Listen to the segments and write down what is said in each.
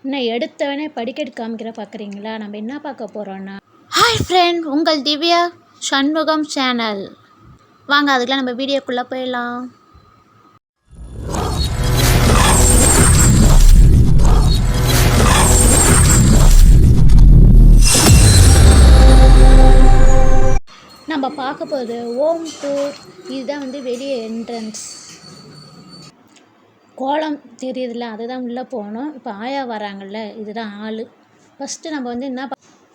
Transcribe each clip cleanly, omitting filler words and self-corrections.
இன்னும் எடுத்தவனே படிக்கட்டு காமிக்கிற பார்க்குறீங்களா? நம்ம என்ன பார்க்க போகிறோன்னா, ஹாய் ஃப்ரெண்ட், உங்கள் திவ்யா சண்முகம் சேனல். வாங்க அதுக்கெலாம் நம்ம வீடியோக்குள்ளே போயிடலாம். நம்ம பார்க்க போகிறது ஹோம் டூர். இதுதான் வெளியே என்ட்ரன்ஸ். கோலம் தெரியுதுல்ல, அதுதான் உள்ளே போகணும். இப்போ ஆயா வராங்கல்ல, இதுதான் ஆள். ஃபஸ்ட்டு நம்ம என்ன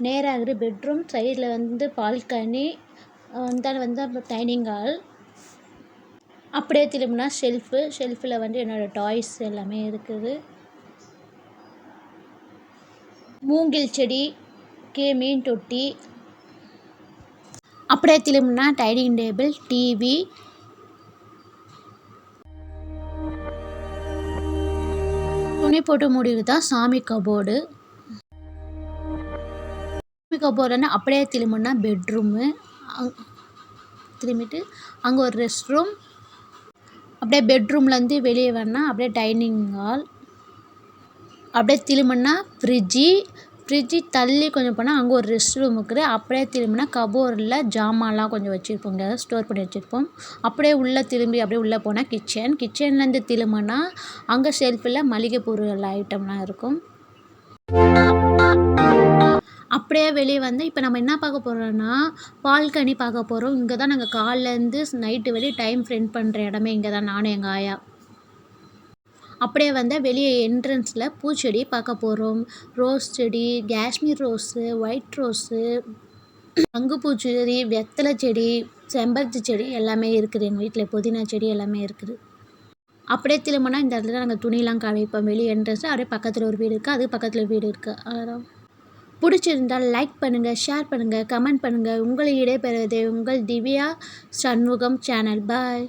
நேராக பெட்ரூம், சைடில் பால்கனி, அந்த டைனிங் ஹால். அப்படியே திரும்பினா ஷெல்ஃபில் என்னோடய டாய்ஸ் எல்லாமே இருக்குது. மூங்கில் செடி, மீன் தொட்டி. அப்படியே திரும்பினா டைனிங் டேபிள், டிவி. துணி போட்டு மூடிது தான் சாமி கபோர்டு. சாமி கபோர்டுன்னா அப்படியே திரும்பினா பெட்ரூமு. திரும்பிட்டு அங்கே ஒரு ரெஸ்ட் ரூம். அப்படியே பெட்ரூம்லேருந்து வெளியே வரனா அப்படியே டைனிங் ஹால். அப்படியே திரும்பினா ஃப்ரிட்ஜி தள்ளி கொஞ்சம் போனால் அங்கே ஒரு ரெஸ்ட் ரூம் இருக்குது. அப்படியே திரும்பினா கபோர்டில் ஜாமான்லாம் கொஞ்சம் வச்சுருப்போங்க, ஸ்டோர் பண்ணி வச்சுருப்போம். அப்படியே உள்ளே போனால் கிச்சன்லேருந்து திரும்பினா அங்கே ஷெல்ஃபில் மளிகை பொருள் ஐட்டம்லாம் இருக்கும். அப்படியே வெளியே இப்போ நம்ம என்ன பார்க்க போகிறோன்னா, பால்கனி பார்க்க போகிறோம். இங்கே தான் நாங்கள் காலைலேருந்து நைட்டு வெளியே டைம் ஸ்பெண்ட் பண்ணுற இடமே இங்கே தான், நானும் எங்கள் ஆயா. அப்படியே வெளியே என்ட்ரன்ஸில் பூச்செடி பார்க்க போகிறோம். ரோஸ் செடி, காஷ்மீர் ரோஸு, ஒயிட் ரோஸு, சங்குப்பூச்செடி, வெத்தலை செடி, செம்பருத்தி செடி எல்லாமே இருக்குது எங்கள் வீட்டில். புதினா செடி எல்லாமே இருக்குது. அப்படியே திரும்பினா இந்த இடத்துல நாங்கள் துணியெலாம் காமிப்போம். வெளியே என்ட்ரன்ஸில் அப்படியே பக்கத்தில் ஒரு வீடு இருக்குது, அதுக்கு பக்கத்தில் வீடு இருக்குது. அதான் பிடிச்சிருந்தால் லைக் பண்ணுங்கள், ஷேர் பண்ணுங்கள், கமெண்ட் பண்ணுங்கள். உங்களை இடைபெறுவது உங்கள் திவ்யா சண்முகம் சேனல். பாய்.